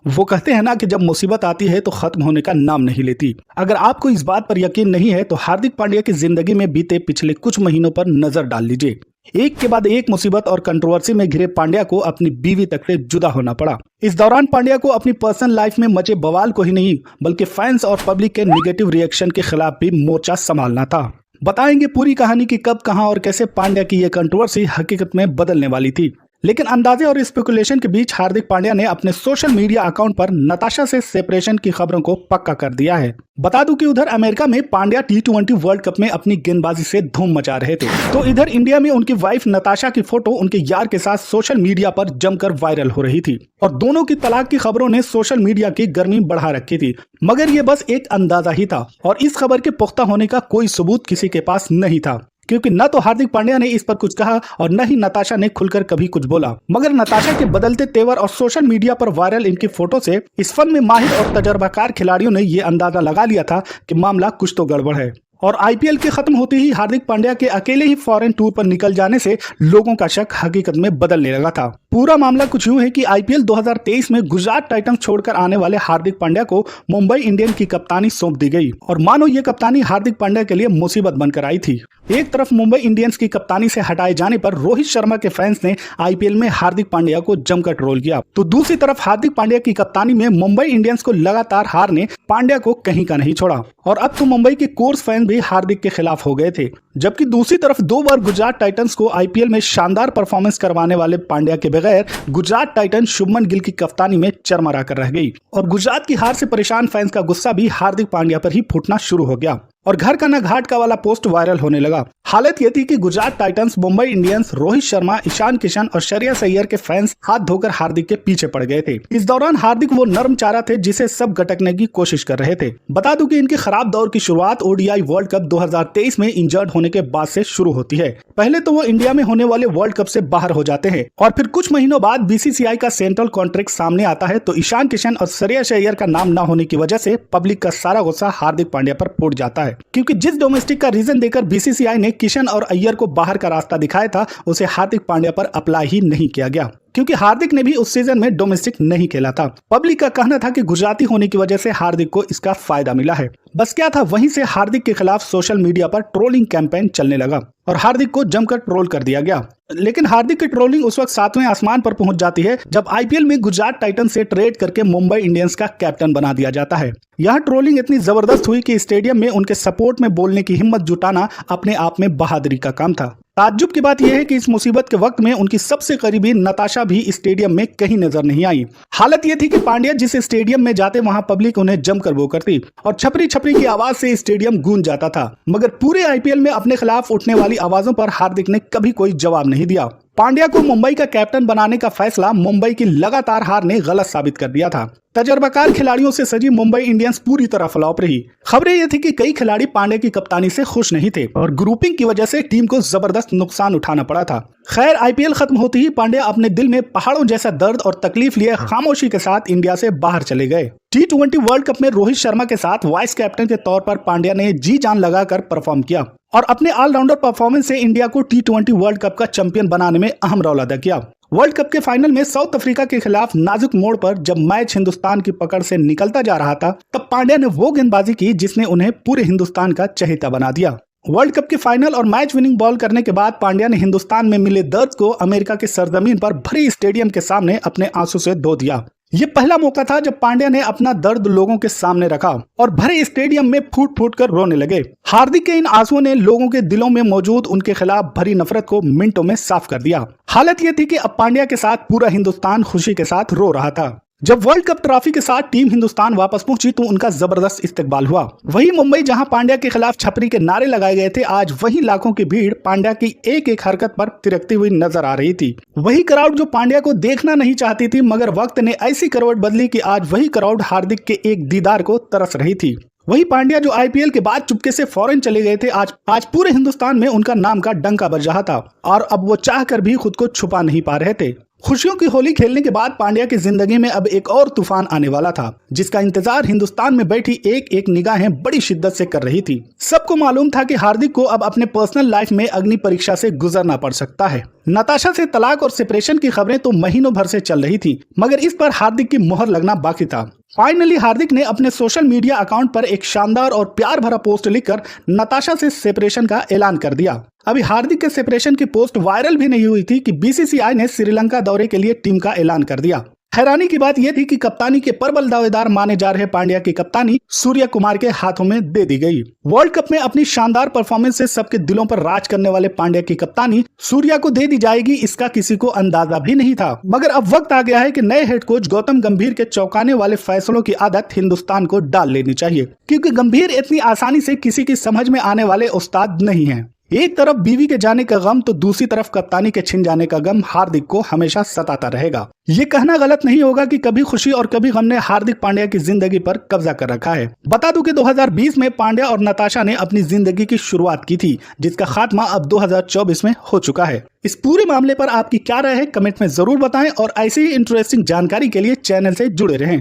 वो कहते हैं ना कि जब मुसीबत आती है तो खत्म होने का नाम नहीं लेती। अगर आपको इस बात पर यकीन नहीं है तो हार्दिक पांड्या की जिंदगी में बीते पिछले कुछ महीनों पर नजर डाल लीजिए। एक के बाद एक मुसीबत और कंट्रोवर्सी में घिरे पांड्या को अपनी बीवी तक से जुदा होना पड़ा। इस दौरान पांड्या को अपनी पर्सनल लाइफ में मचे बवाल को ही नहीं बल्कि फैंस और पब्लिक के निगेटिव रिएक्शन के खिलाफ भी मोर्चा संभालना था। बताएंगे पूरी कहानी की कब, कहां और कैसे पांड्या की यह कंट्रोवर्सी हकीकत में बदलने वाली थी। लेकिन अंदाजे और स्पेकुलेशन के बीच हार्दिक पांड्या ने अपने सोशल मीडिया अकाउंट पर नताशा से सेपरेशन की खबरों को पक्का कर दिया है। बता दूं कि उधर अमेरिका में पांड्या T20 वर्ल्ड कप में अपनी गेंदबाजी से धूम मचा रहे थे, तो इधर इंडिया में उनकी वाइफ नताशा की फोटो उनके यार के साथ सोशल मीडिया पर जमकर वायरल हो रही थी और दोनों की तलाक की खबरों ने सोशल मीडिया की गर्मी बढ़ा रखी थी। मगर ये बस एक अंदाजा ही था और इस खबर के पुख्ता होने का कोई सबूत किसी के पास नहीं था, क्योंकि न तो हार्दिक पांड्या ने इस पर कुछ कहा और न ही नताशा ने खुलकर कभी कुछ बोला। मगर नताशा के बदलते तेवर और सोशल मीडिया पर वायरल इनकी फोटो से इस फन में माहिर और तजर्बाकार खिलाड़ियों ने ये अंदाजा लगा लिया था कि मामला कुछ तो गड़बड़ है। और आईपीएल के खत्म होते ही हार्दिक पांड्या के अकेले ही फॉरेन टूर पर निकल जाने से लोगों का शक हकीकत में बदलने लगा था। पूरा मामला कुछ यूं है कि आईपीएल 2023 में गुजरात टाइटंस छोड़कर आने वाले हार्दिक पांड्या को मुंबई इंडियंस की कप्तानी सौंप दी गई और मानो ये कप्तानी हार्दिक पांड्या के लिए मुसीबत बनकर आई थी। एक तरफ मुंबई इंडियंस की कप्तानी से हटाए जाने पर रोहित शर्मा के फैंस ने आईपीएल में हार्दिक पांड्या को जमकर ट्रोल किया, तो दूसरी तरफ हार्दिक पांड्या की कप्तानी में मुंबई इंडियंस को लगातार हार ने पांड्या को कहीं का नहीं छोड़ा और अब तो मुंबई के कोर्स फैन भी हार्दिक के खिलाफ हो गए थे। जबकि दूसरी तरफ 2 बार गुजरात टाइटंस को आईपीएल में शानदार परफॉर्मेंस करवाने वाले पांड्या के बगैर गुजरात टाइटंस शुभमन गिल की कप्तानी में चरमरा कर रह गई और गुजरात की हार से परेशान फैंस का गुस्सा भी हार्दिक पांड्या पर ही फूटना शुरू हो गया और घर का ना घाट का वाला पोस्ट वायरल होने लगा। हालत ये थी कि गुजरात टाइटंस, मुंबई इंडियंस, रोहित शर्मा, ईशान किशन और श्रेयस अय्यर के फैंस हाथ धोकर हार्दिक के पीछे पड़ गए थे। इस दौरान हार्दिक वो नर्म चारा थे जिसे सब गटकने की कोशिश कर रहे थे। बता दूं कि इनके खराब दौर की शुरुआत ओडीआई वर्ल्ड कप 2023 में इंजर्ड होने के बाद से शुरू होती है। पहले तो वो इंडिया में होने वाले वर्ल्ड कप से बाहर हो जाते हैं और फिर कुछ महीनों बाद बीसीसीआई का सेंट्रल कॉन्ट्रैक्ट सामने आता है, तो ईशान किशन और श्रेयस अय्यर का नाम न होने की वजह से पब्लिक का सारा गुस्सा हार्दिक पांड्या पर फूट जाता है, क्योंकि जिस डोमेस्टिक का रीजन देकर बीसीसीआई ने किशन और अय्यर को बाहर का रास्ता दिखाया था उसे हार्दिक पांड्या पर अप्लाई ही नहीं किया गया, क्योंकि हार्दिक ने भी उस सीजन में डोमेस्टिक नहीं खेला था। पब्लिक का कहना था कि गुजराती होने की वजह से हार्दिक को इसका फायदा मिला है। बस क्या था, वहीं से हार्दिक के खिलाफ सोशल मीडिया पर ट्रोलिंग कैंपेन चलने लगा और हार्दिक को जमकर ट्रोल कर दिया गया। लेकिन हार्दिक की ट्रोलिंग उस वक्त 7वें आसमान पर पहुंच जाती है जब आईपीएल में गुजरात टाइटंस से ट्रेड करके मुंबई इंडियंस का कैप्टन बना दिया जाता है। यह ट्रोलिंग इतनी जबरदस्त हुई कि स्टेडियम में उनके सपोर्ट में बोलने की हिम्मत जुटाना अपने आप में बहादुरी का काम था। ताज्जुब की बात यह है कि इस मुसीबत के वक्त में उनकी सबसे करीबी नताशा भी स्टेडियम में कहीं नजर नहीं आई। हालत यह थी कि पांड्या जिस स्टेडियम में जाते वहां पब्लिक उन्हें जमकर वो करती और छपरी छपरी की आवाज से स्टेडियम गूंज जाता था। मगर पूरे आईपीएल में अपने खिलाफ उठने वाली आवाजों पर हार्दिक ने कभी कोई जवाब नहीं दिया। पांड्या को मुंबई का कैप्टन बनाने का फैसला मुंबई की लगातार हार ने गलत साबित कर दिया था। तजर्बाकार खिलाड़ियों से सजी मुंबई इंडियंस पूरी तरह फ्लॉप रही। खबरें ये थी कि कई खिलाड़ी पांड्या की कप्तानी से खुश नहीं थे और ग्रुपिंग की वजह से टीम को जबरदस्त नुकसान उठाना पड़ा था। खैर, आईपीएल खत्म होते ही पांड्या अपने दिल में पहाड़ों जैसा दर्द और तकलीफ लिए खामोशी के साथ इंडिया से बाहर चले गए। T20 वर्ल्ड कप में रोहित शर्मा के साथ वाइस कैप्टन के तौर पर पांड्या ने जी जान लगाकर परफॉर्म किया और अपने ऑलराउंडर परफॉर्मेंस से इंडिया को T20 वर्ल्ड कप का चैंपियन बनाने में अहम रोल अदा किया। वर्ल्ड कप के फाइनल में साउथ अफ्रीका के खिलाफ नाजुक मोड़ पर जब मैच हिंदुस्तान की पकड़ से निकलता जा रहा था, तब पांड्या ने वो गेंदबाजी की जिसने उन्हें पूरे हिंदुस्तान का चहेता बना दिया। वर्ल्ड कप के फाइनल और मैच विनिंग बॉल करने के बाद पांड्या ने हिंदुस्तान में मिले दर्द को अमेरिका के सरजमीन पर भरी स्टेडियम के सामने अपने आंसू से धो दिया। ये पहला मौका था जब पांड्या ने अपना दर्द लोगों के सामने रखा और भरे स्टेडियम में फूट फूट कर रोने लगे। हार्दिक के इन आंसुओं ने लोगों के दिलों में मौजूद उनके खिलाफ भरी नफरत को मिनटों में साफ कर दिया। हालत ये थी कि अब पांड्या के साथ पूरा हिंदुस्तान खुशी के साथ रो रहा था। जब वर्ल्ड कप ट्रॉफी के साथ टीम हिंदुस्तान वापस पहुंची तो उनका जबरदस्त इस्तकबाल हुआ। वहीं मुंबई, जहां पांड्या के खिलाफ छपरी के नारे लगाए गए थे, आज वही लाखों की भीड़ पांड्या की एक एक हरकत पर तिरकती हुई नजर आ रही थी। वही क्राउड जो पांड्या को देखना नहीं चाहती थी, मगर वक्त ने ऐसी करवट बदली कि आज वही क्राउड हार्दिक के एक दीदार को तरस रही थी। वही पांड्या जो आईपीएल के बाद चुपके से फॉरेन चले गए थे, आज पूरे हिंदुस्तान में उनका नाम का डंका बज रहा था और अब वो चाहकर भी खुद को छुपा नहीं पा रहे थे। खुशियों की होली खेलने के बाद पांड्या की जिंदगी में अब एक और तूफान आने वाला था, जिसका इंतजार हिंदुस्तान में बैठी एक एक निगाहें बड़ी शिद्दत से कर रही थी। सबको मालूम था कि हार्दिक को अब अपने पर्सनल लाइफ में अग्नि परीक्षा से गुजरना पड़ सकता है। नताशा से तलाक और सेपरेशन की खबरें तो महीनों भर से चल रही थी, मगर इस पर हार्दिक की मुहर लगना बाकी था। फाइनली हार्दिक ने अपने सोशल मीडिया अकाउंट पर एक शानदार और प्यार भरा पोस्ट लिखकर नताशा से सेपरेशन का ऐलान कर दिया। अभी हार्दिक के सेपरेशन की पोस्ट वायरल भी नहीं हुई थी कि बीसीसीआई ने श्रीलंका दौरे के लिए टीम का ऐलान कर दिया। हैरानी की बात यह थी कि कप्तानी के प्रबल दावेदार माने जा रहे पांड्या की कप्तानी सूर्य कुमार के हाथों में दे दी गई। वर्ल्ड कप में अपनी शानदार परफॉर्मेंस से सबके दिलों पर राज करने वाले पांड्या की कप्तानी सूर्या को दे दी जाएगी, इसका किसी को अंदाजा भी नहीं था। मगर अब वक्त आ गया है कि नए हेड कोच गौतम गंभीर के चौंकाने वाले फैसलों की आदत हिंदुस्तान को डाल लेनी चाहिए, क्योंकि गंभीर इतनी आसानी से किसी की समझ में आने वाले उस्ताद नहीं है। एक तरफ बीवी के जाने का गम तो दूसरी तरफ कप्तानी के छिन जाने का गम हार्दिक को हमेशा सताता रहेगा। ये कहना गलत नहीं होगा कि कभी खुशी और कभी गम ने हार्दिक पांड्या की जिंदगी पर कब्जा कर रखा है। बता दूं कि 2020 में पांड्या और नताशा ने अपनी जिंदगी की शुरुआत की थी, जिसका खात्मा अब 2024 में हो चुका है। इस पूरे मामले पर आपकी क्या राय है, कमेंट में जरूर बताएं और ऐसी ही इंटरेस्टिंग जानकारी के लिए चैनल से जुड़े रहें।